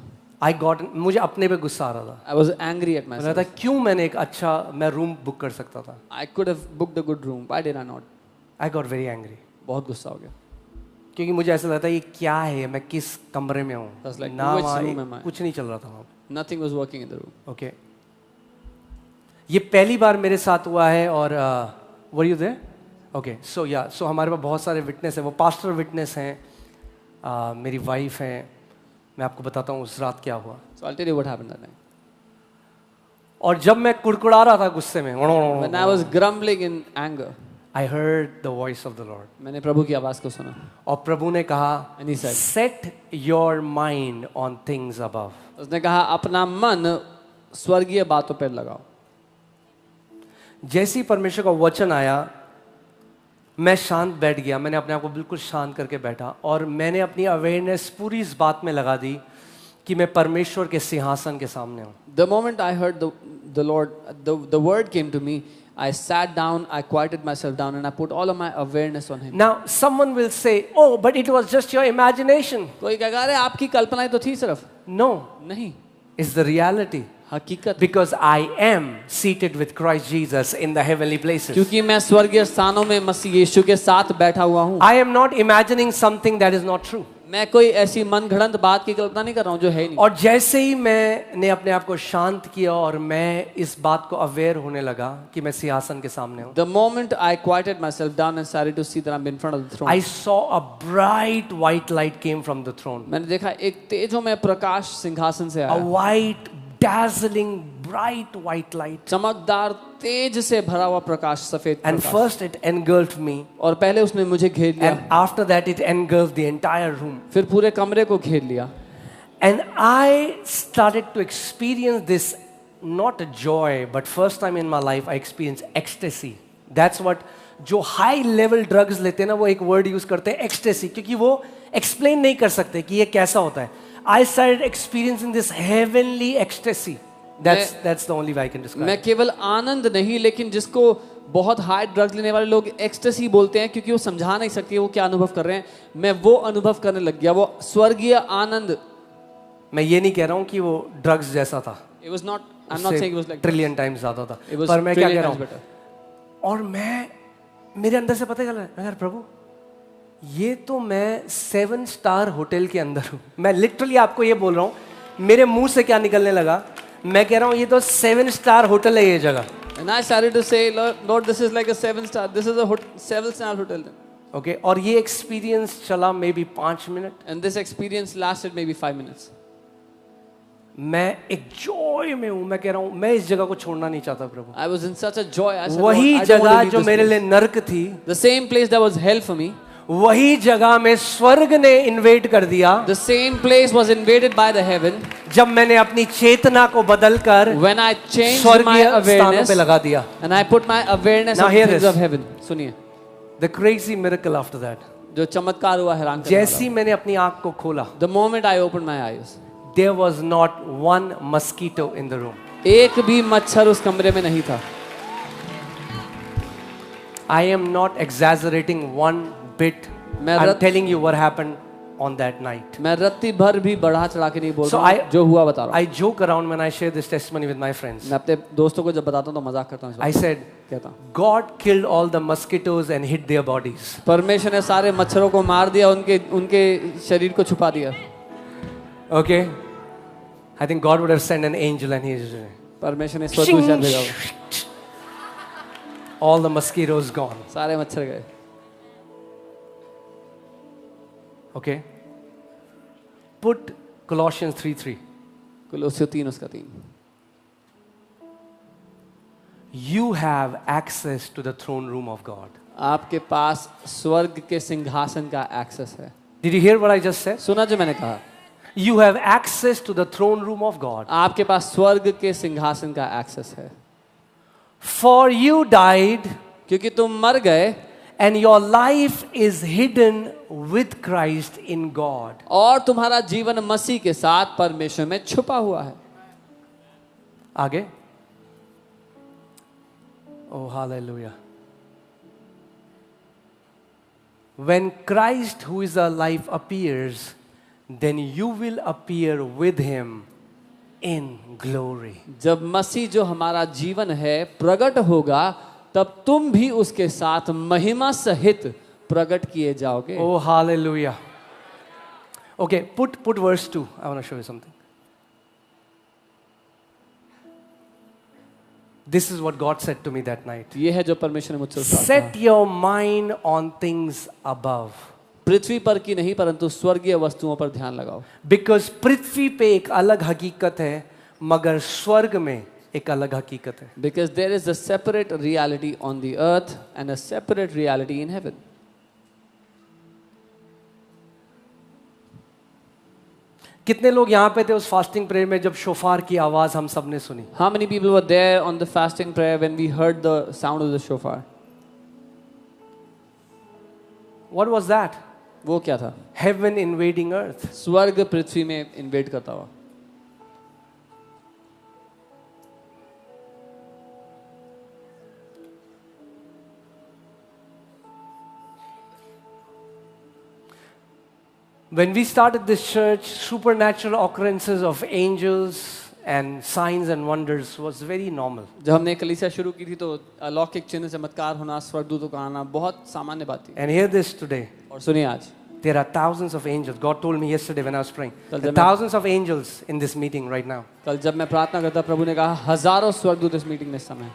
Speaker 1: मुझे अपने पे गुस्सा आ रहा था।
Speaker 2: I was angry at
Speaker 1: मुझे
Speaker 2: myself.
Speaker 1: था क्यों मैंने एक अच्छा मैं रूम बुक कर सकता था।
Speaker 2: I could have booked a good room. Why did I not?
Speaker 1: I got very angry
Speaker 2: बहुत गुस्सा हो गया।
Speaker 1: क्योंकि मुझे ऐसा लगता है ये क्या है, मैं किस कमरे में हूँ
Speaker 2: That's like,
Speaker 1: ना,
Speaker 2: which
Speaker 1: वहाँ
Speaker 2: room am I?
Speaker 1: कुछ नहीं चल रहा था वहाँ।
Speaker 2: Nothing was working in the room.
Speaker 1: Okay ये पहली बार मेरे साथ हुआ है और were you there? Okay so हमारे पास बहुत सारे विटनेस हैं, वो पास्टर विटनेस हैं, मेरी वाइफ हैं। मैं आपको बताता हूँ उस रात क्या हुआ।
Speaker 2: So I'll tell you what happened that night.
Speaker 1: और जब मैं कुड़कुड़ा रहा था गुस्से में,
Speaker 2: When I was grumbling in anger,
Speaker 1: I heard the voice of the Lord.
Speaker 2: मैंने प्रभु की आवाज को सुना।
Speaker 1: और प्रभु ने कहा
Speaker 2: And he said,
Speaker 1: set your mind on things above.
Speaker 2: उसने कहा अपना मन स्वर्गीय बातों पर लगाओ।
Speaker 1: जैसे ही परमेश्वर का वचन आया मैं शांत बैठ गया, मैंने अपने आप को बिल्कुल शांत करके बैठा और मैंने अपनी अवेयरनेस पूरी इस बात में लगा दी कि मैं परमेश्वर के सिंहासन के सामने हूँ।
Speaker 2: The moment I heard the Lord, the word came to me, I sat down, I quieted myself down, and I put all of my awareness on Him.
Speaker 1: Now someone will say, oh but it was just your imagination.
Speaker 2: कोई कहेगा अरे आपकी कल्पना ही तो थी सिर्फ।
Speaker 1: No,
Speaker 2: नहीं,
Speaker 1: it's the reality.
Speaker 2: हकीकत।
Speaker 1: Because I am seated with Christ Jesus in the heavenly places.
Speaker 2: क्योंकि मैं स्वर्गीय स्थानों में मसीह यीशु के साथ बैठा हुआ हूँ।
Speaker 1: I am not imagining something that is not true.
Speaker 2: मैं कोई ऐसी मन घड़ंत बात की कल्पना नहीं कर रहा हूँ जो है ही नहीं।
Speaker 1: और जैसे ही मैंने अपने आप को शांत किया और मैं इस बात को अवेयर होने लगा कि मैं सिंहासन के सामने हूँ,
Speaker 2: The moment I quieted myself down and started to see that I'm in front of the throne,
Speaker 1: I saw a bright white light came from the throne.
Speaker 2: मैंने देखा एक तेजोमय प्रकाश सिंहासन से
Speaker 1: A
Speaker 2: आया।
Speaker 1: white, dazzling, bright white light.
Speaker 2: चमकदार तेज से भरा हुआ प्रकाश, सफेद
Speaker 1: And
Speaker 2: Prakash.
Speaker 1: first it engulfed me,
Speaker 2: और पहले उसने मुझे घेर लिया,
Speaker 1: and after that it engulfed the entire room.
Speaker 2: फिर पूरे कमरे को घेर लिया।
Speaker 1: And I started to experience this, not a joy, but first time in my life I experienced ecstasy. That's what जो हाई लेवल ड्रग्स लेते हैं ना, वो एक वर्ड यूज करते हैं एक्सटेसी, क्योंकि वो एक्सप्लेन नहीं कर सकते कि ये कैसा होता है। I started experiencing this heavenly ecstasy. That's the only way I can describe.
Speaker 2: मैं केवल आनंद नहीं, लेकिन जिसको बहुत हाई ड्रग्स लेने वाले लोग एक्सटेसी बोलते हैं, क्योंकि वो समझा नहीं सकते वो क्या अनुभव कर रहे हैं, मैं वो अनुभव करने लग गया, वो स्वर्गीय आनंद।
Speaker 1: मैं ये नहीं कह रहा हूँ कि वो ड्रग्स जैसा था।
Speaker 2: It was not I'm not saying it was like
Speaker 1: trillion times ज्यादा था,
Speaker 2: it was
Speaker 1: पर मैं क्या कह
Speaker 2: trillion
Speaker 1: रहा
Speaker 2: times
Speaker 1: हूँ,
Speaker 2: better.
Speaker 1: और मैं मेरे अंदर से पता चला, मैं यार प्रभु ये तो मैं 7 स्टार होटल के अंदर हूँ. मैं लिटरली आपको ये बोल रहा हूँ, मेरे मुंह से क्या निकलने लगा, मैं कह रहा हूँ ये तो 7 स्टार होटल है ये जगह.
Speaker 2: And I started to say, Lord, this is like a 7-star. This is a 7-star hotel.
Speaker 1: Okay और ये एक्सपीरियंस चला may be 5 minute.
Speaker 2: And this experience lasted maybe 5 minutes.
Speaker 1: मैं एक जॉय में हूँ, मैं कह रहा हूँ मैं इस जगह को छोड़ना नहीं चाहता प्रभु.
Speaker 2: I was in such a joy. I said,
Speaker 1: वही
Speaker 2: Lord, I don't want
Speaker 1: जगह
Speaker 2: to leave
Speaker 1: जो
Speaker 2: this
Speaker 1: मेरे
Speaker 2: place.
Speaker 1: लिए नर्क थी,
Speaker 2: The same place that was hell for me,
Speaker 1: वही जगह में स्वर्ग ने इन्वेट कर दिया.
Speaker 2: the same place was invaded by the heaven
Speaker 1: जब मैंने अपनी चेतना को बदलकर
Speaker 2: when I changed my
Speaker 1: स्वर्गीय स्थानों पे
Speaker 2: awareness
Speaker 1: लगा दिया.
Speaker 2: and I put my awareness
Speaker 1: Now
Speaker 2: on
Speaker 1: hear
Speaker 2: things
Speaker 1: this.
Speaker 2: of heaven. सुनिए,
Speaker 1: The crazy miracle after that.
Speaker 2: जो चमत्कार हुआ हैरान करने
Speaker 1: जैसी मैंने अपनी आंख को खोला,
Speaker 2: वाला. The moment I opened my eyes,
Speaker 1: there was not one mosquito in the room.
Speaker 2: एक भी मच्छर उस कमरे में नहीं था.
Speaker 1: I am not exaggerating one bit.
Speaker 2: मैं
Speaker 1: I'm
Speaker 2: रत-
Speaker 1: telling you what happened on that night.
Speaker 2: मैं रत्ती भर भी बढ़ा चढ़ा के नहीं बोल
Speaker 1: So
Speaker 2: रहा हूँ, जो हुआ बता रहा हूँ.
Speaker 1: I joke around when I share this testimony with my friends.
Speaker 2: मैं अपने दोस्तों को जब बताता हूँ तो मजाक करता हूँ. इस
Speaker 1: I
Speaker 2: बात पे.
Speaker 1: said,
Speaker 2: कहता हूँ,
Speaker 1: God killed all the mosquitoes and hid their bodies.
Speaker 2: परमेश्वर ने सारे मच्छरों को मार दिया, उनके शरीर को छुपा दिया.
Speaker 1: Okay? I think God would have sent an angel and he's
Speaker 2: परमेश्वर ने स्वर्गदूत भेजा हुआ.
Speaker 1: all the mosquitoes gone.
Speaker 2: सारे मच्छर गए.
Speaker 1: Okay? Put Colossians 3:3.
Speaker 2: कुलोसियों 3 उसका 3.
Speaker 1: You have access to the throne room of God.
Speaker 2: आपके पास स्वर्ग के सिंहासन का एक्सेस है.
Speaker 1: Did you hear what I just said?
Speaker 2: सुना जो मैंने कहा.
Speaker 1: You have access to the throne room of God.
Speaker 2: आपके पास स्वर्ग के सिंहासन का एक्सेस है.
Speaker 1: For you died,
Speaker 2: क्योंकि तुम मर गए
Speaker 1: and your life is hidden with Christ in God.
Speaker 2: और तुम्हारा जीवन मसीह के साथ परमेश्वर में छुपा हुआ है.
Speaker 1: आगे. Oh, hallelujah. When Christ, who is our life, appears, then you will appear with him in glory.
Speaker 2: जब मसीह जो हमारा जीवन है प्रकट होगा, तब तुम भी उसके साथ महिमा सहित प्रकट किए जाओगे.
Speaker 1: Oh, hallelujah. Okay, put verse 2. I want to show you something. This is what God said to me that night.
Speaker 2: ये है जो परमेश्वर ने मुझसे कहा.
Speaker 1: Set your mind on things above.
Speaker 2: पृथ्वी पर की नहीं परंतु स्वर्गीय वस्तुओं पर ध्यान लगाओ.
Speaker 1: Because पृथ्वी पे एक अलग हकीकत है, मगर स्वर्ग में एक अलग हकीकत है.
Speaker 2: Because there is a separate reality on the earth and a separate reality in heaven.
Speaker 1: कितने लोग यहाँ पे थे उस फास्टिंग प्रेयर में जब शोफार की आवाज हम सब ने सुनी?
Speaker 2: How many people were there on the fasting prayer when we heard the sound of the shofar?
Speaker 1: What was that?
Speaker 2: वो क्या था?
Speaker 1: Heaven invading earth.
Speaker 2: स्वर्ग पृथ्वी में इन्वेड करता हुआ.
Speaker 1: When we started this church, supernatural occurrences of angels and signs and wonders was very normal.
Speaker 2: जब हमने कलीसिया शुरू की थी तो अलौकिक चिन्ह चमत्कार होना, स्वर्गदूतों का आना बहुत सामान्य बात थी.
Speaker 1: And hear this today.
Speaker 2: और सुनिए आज,
Speaker 1: There are thousands of angels. God told me yesterday when I was praying.
Speaker 2: कल
Speaker 1: There are
Speaker 2: जब मैं-
Speaker 1: thousands of angels in this meeting right now.
Speaker 2: कल जब मैं प्रार्थना करता प्रभु ने कहा हजारों स्वर्गदूत इस मीटिंग में इस समय.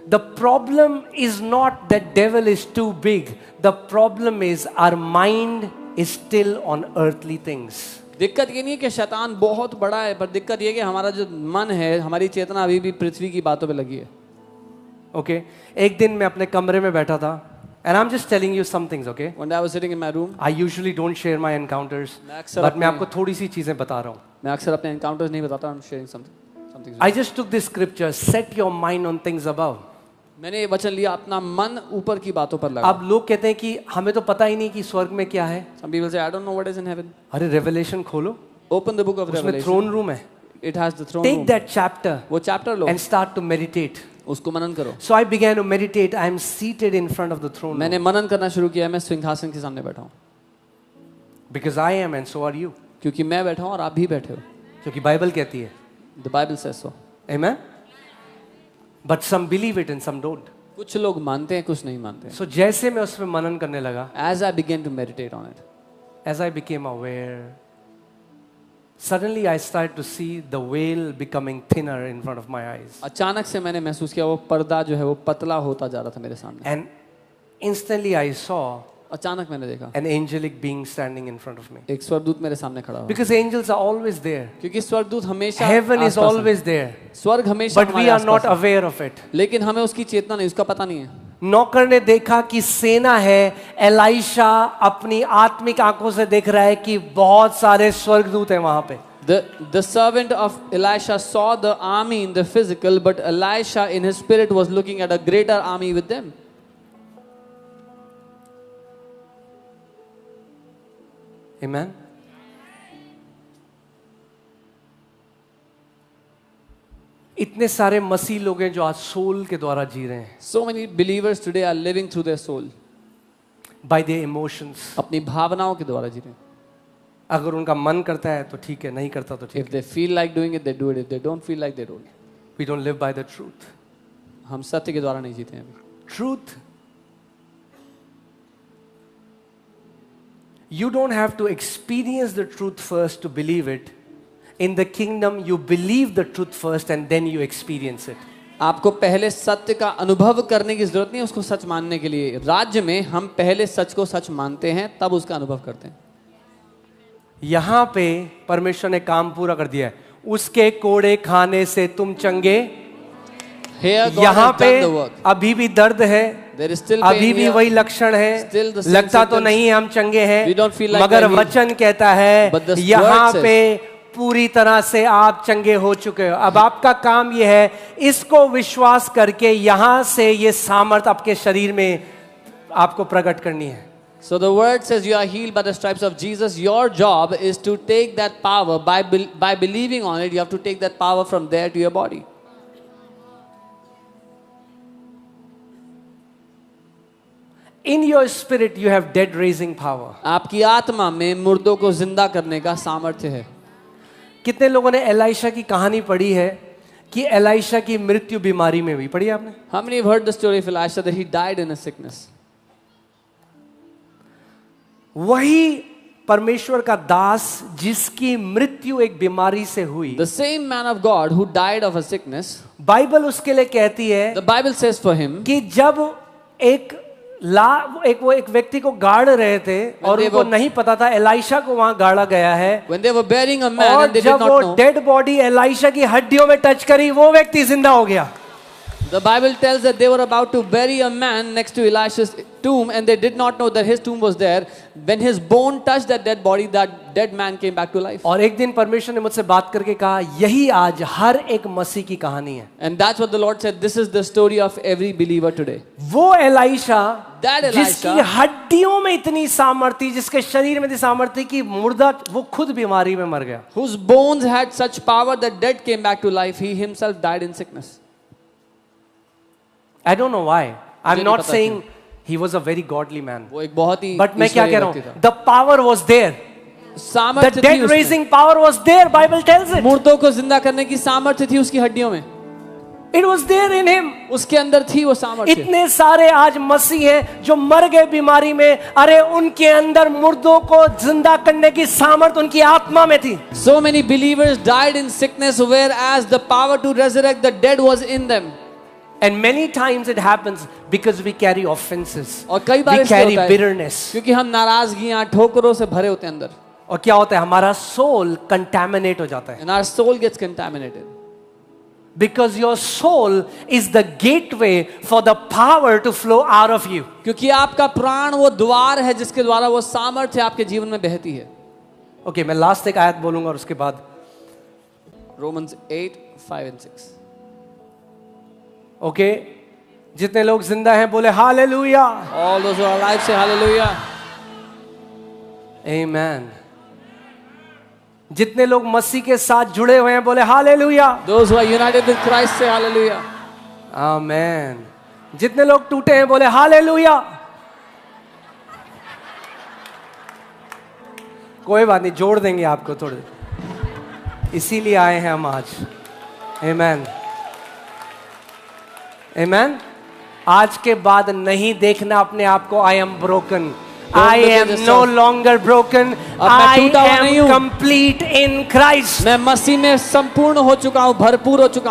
Speaker 1: The problem is not that devil is too big. The problem is our mind is still on earthly things.
Speaker 2: दिक्कत ये नहीं है कि शैतान बहुत बड़ा है, पर दिक्कत ये है कि हमारा जो मन है, हमारी चेतना अभी भी पृथ्वी की बातों पे लगी है.
Speaker 1: Okay? एक दिन मैं अपने कमरे में बैठा था. And I'm just telling you some things, okay?
Speaker 2: One day I was sitting in my room.
Speaker 1: I usually don't share my encounters.
Speaker 2: मैं अक्सर
Speaker 1: But मैं
Speaker 2: अपने-
Speaker 1: आपको थोड़ी सी चीजें बता रहा हूँ.
Speaker 2: मैं अक्सर अपने encounters नहीं बताता. I'm sharing something.
Speaker 1: I just took this scripture. Set your mind on things above.
Speaker 2: मैंने ये वचन लिया, अपना मन ऊपर की बातों पर लगा.
Speaker 1: अब लोग कहते हैं कि हमें तो पता ही नहीं कि स्वर्ग में क्या है.
Speaker 2: Some people say I don't know what is in heaven.
Speaker 1: अरे रेवलेशन खोलो,
Speaker 2: Open the book of
Speaker 1: उसमें
Speaker 2: Revelation.
Speaker 1: थ्रोन रूम है.
Speaker 2: It has the throne
Speaker 1: Take
Speaker 2: room.
Speaker 1: that chapter
Speaker 2: वो chapter low,
Speaker 1: and start to meditate.
Speaker 2: उसको मनन करो.
Speaker 1: So I began to meditate. I am seated in front of the throne
Speaker 2: मैंने
Speaker 1: room.
Speaker 2: मनन करना शुरू किया. मैं सिंहासन के सामने बैठा हूँ.
Speaker 1: Because I am and so are you.
Speaker 2: क्योंकि मैं बैठा हूँ और आप भी बैठे हो.
Speaker 1: क्योंकि बाइबल कहती है
Speaker 2: The Bible says so.
Speaker 1: Amen? But some believe it and some don't.
Speaker 2: कुछ लोग मानते हैं, कुछ नहीं मानते हैं.
Speaker 1: So जैसे मैं उस पर मनन करने लगा,
Speaker 2: As I began to meditate on it,
Speaker 1: as I became aware, suddenly I started to see the veil becoming thinner in front of my eyes.
Speaker 2: अचानक से मैंने महसूस किया वो पर्दा जो है वो पतला होता जा रहा था मेरे सामने.
Speaker 1: And instantly I saw
Speaker 2: अचानक मैंने देखा
Speaker 1: an angelic being standing in front of me.
Speaker 2: एक स्वर्गदूत मेरे सामने खड़ा हुआ.
Speaker 1: Because angels are always there.
Speaker 2: क्योंकि स्वर्गदूत हमेशा
Speaker 1: Heaven is
Speaker 2: आसपास है.
Speaker 1: always there.
Speaker 2: स्वर्ग हमेशा
Speaker 1: But we
Speaker 2: हमारे
Speaker 1: are not
Speaker 2: आसपास है.
Speaker 1: aware of it.
Speaker 2: लेकिन हमें उसकी चेतना नहीं, उसका पता नहीं है.
Speaker 1: नौकर ने देखा कि सेना है. एलाइशा अपनी आत्मिक आंखों से देख रहा है कि बहुत सारे स्वर्गदूत हैं वहां पे.
Speaker 2: The servant of Elisha saw the army in the physical, but Elisha in his spirit was looking at a greater army with them.
Speaker 1: Amen. इतने सारे मसीह लोग हैं जो आज सोल के द्वारा जी रहे हैं.
Speaker 2: So many believers today are living through their soul.
Speaker 1: By their emotions.
Speaker 2: अपनी भावनाओं के द्वारा जी रहे हैं.
Speaker 1: अगर उनका मन करता है तो ठीक है, नहीं करता तो ठीक
Speaker 2: If they feel like doing it, they do it. If they don't feel like, they don't.
Speaker 1: है. We don't live by the truth.
Speaker 2: हम सत्य के द्वारा नहीं जीते हैं.
Speaker 1: Truth. You don't have to experience the truth first to believe it. In the kingdom, you believe the truth first and then you experience it.
Speaker 2: आपको पहले सत्य का अनुभव करने की जरूरत नहीं है उसको सच मानने के लिए. राज्य में हम पहले सच को सच मानते हैं, तब उसका अनुभव करते हैं.
Speaker 1: यहां पे परमेश्वर ने काम पूरा कर दिया है. उसके कोड़े खाने से तुम चंगे.
Speaker 2: Here God
Speaker 1: यहां
Speaker 2: has
Speaker 1: पे
Speaker 2: done the work.
Speaker 1: अभी भी दर्द है.
Speaker 2: There is still
Speaker 1: अभी
Speaker 2: pain
Speaker 1: भी
Speaker 2: here.
Speaker 1: वही लक्षण है.
Speaker 2: Still the same
Speaker 1: लगता तो
Speaker 2: symptoms.
Speaker 1: नहीं हम चंगे हैं,
Speaker 2: We don't feel like
Speaker 1: मगर
Speaker 2: we're healed.
Speaker 1: वचन कहता है
Speaker 2: But the
Speaker 1: यहाँ
Speaker 2: word says-
Speaker 1: पे पूरी तरह से आप चंगे हो चुके हो. अब आपका काम यह है इसको विश्वास करके यहाँ से ये सामर्थ आपके शरीर में आपको प्रकट करनी है.
Speaker 2: So the word says you are healed by the stripes of Jesus. Your job is to take that power by believing on it. You have to take that power from there to your body.
Speaker 1: In your spirit you have dead raising power.
Speaker 2: आपकी आत्मा में मुर्दों को जिंदा करने का सामर्थ्य है.
Speaker 1: कितने लोगों ने एलाइशा की कहानी पढ़ी है कि एलाइशा की मृत्यु बीमारी में हुई? पढ़ी आपने?
Speaker 2: How many have heard the story of Elisha that he died in a sickness?
Speaker 1: वही परमेश्वर का दास जिसकी मृत्यु एक बीमारी से हुई.
Speaker 2: The same man of God who died of a sickness,
Speaker 1: Bible उसके लिए कहती है
Speaker 2: the Bible says for him,
Speaker 1: कि जब वो एक व्यक्ति को गाड़ रहे थे और
Speaker 2: they
Speaker 1: उनको
Speaker 2: were-
Speaker 1: नहीं पता था एलाइशा को वहां गाड़ा गया है,
Speaker 2: when they were burying a man
Speaker 1: और
Speaker 2: and they did
Speaker 1: जब
Speaker 2: not
Speaker 1: वो
Speaker 2: know,
Speaker 1: डेड बॉडी एलाइशा की हड्डियों में टच करी वो व्यक्ति जिंदा हो गया.
Speaker 2: the Bible tells that they were about to bury a man next to Elisha's tomb and they did not know that his tomb was there. When his bone touched that dead body, that dead man came back to life.
Speaker 1: और एक दिन परमेश्वर ने मुझसे बात करके कहा यही आज हर एक मसीह की कहानी है.
Speaker 2: And that's what the Lord said. This is the story of every believer today.
Speaker 1: वो एलाइशा
Speaker 2: That Elisha-
Speaker 1: जिसकी हड्डियों में इतनी सामर्थ्य, जिसके शरीर में इतनी सामर्थ्य कि मुर्दा वो खुद बीमारी में मर गया.
Speaker 2: Whose bones had such power that dead came back to life. He himself died in sickness.
Speaker 1: I don't know why. I'm
Speaker 2: मुझे
Speaker 1: not
Speaker 2: नहीं पता
Speaker 1: saying he was a very godly man.
Speaker 2: वो एक बहुत ही
Speaker 1: But मैं क्या कह रहा
Speaker 2: ईश्वरीय
Speaker 1: हूँ?
Speaker 2: व्यक्ति
Speaker 1: The power was there.
Speaker 2: था.
Speaker 1: The
Speaker 2: सामर्थ्य थी
Speaker 1: dead
Speaker 2: उसमें.
Speaker 1: raising power was there. Bible tells it.
Speaker 2: मुर्दों को जिंदा करने की सामर्थ्य थी उसकी हड्डियों में.
Speaker 1: It was there in him.
Speaker 2: उसके अंदर थी वो सामर्थ्य.
Speaker 1: इतने सारे आज मसीह हैं जो मर गए बीमारी में. अरे उनके अंदर मुर्दों को जिंदा करने की सामर्थ उनकी आत्मा में थी.
Speaker 2: So many believers died in sickness, whereas the power to resurrect the dead was in them.
Speaker 1: And many times it happens because we carry offenses.
Speaker 2: और कई बार
Speaker 1: We
Speaker 2: इसलिए
Speaker 1: carry
Speaker 2: होता है
Speaker 1: bitterness.
Speaker 2: क्योंकि हम नाराजगियां ठोकरों से भरे होते हैं अंदर.
Speaker 1: और क्या होता है? हमारा soul contaminate हो जाता है.
Speaker 2: And our soul gets contaminated.
Speaker 1: Because your soul is the gateway for the power to flow out of you.
Speaker 2: क्योंकि आपका प्राण वो द्वार है जिसके द्वारा वो सामर्थ्य आपके जीवन में बहती है.
Speaker 1: Okay, मैं लास्ट एक आयत बोलूंगा और उसके बाद.
Speaker 2: Romans 8, 5 and 6.
Speaker 1: ओके, जितने लोग जिंदा हैं बोले hallelujah.
Speaker 2: All those who are alive say hallelujah.
Speaker 1: आमेन. जितने लोग मसीह के साथ जुड़े हुए हैं बोले hallelujah.
Speaker 2: Those who are united with Christ say hallelujah.
Speaker 1: आमेन. जितने लोग टूटे हैं बोले हालेलुया. कोई बात नहीं, जोड़ देंगे आपको थोड़े. इसीलिए आए हैं हम आज. Amen. Amen. आज के बाद नहीं देखना अपने आप को I am broken. I am no longer broken. I am complete in Christ.
Speaker 2: मैं मसीह में संपूर्ण हो चुका हूँ, भरपूर हो चुका हूँ.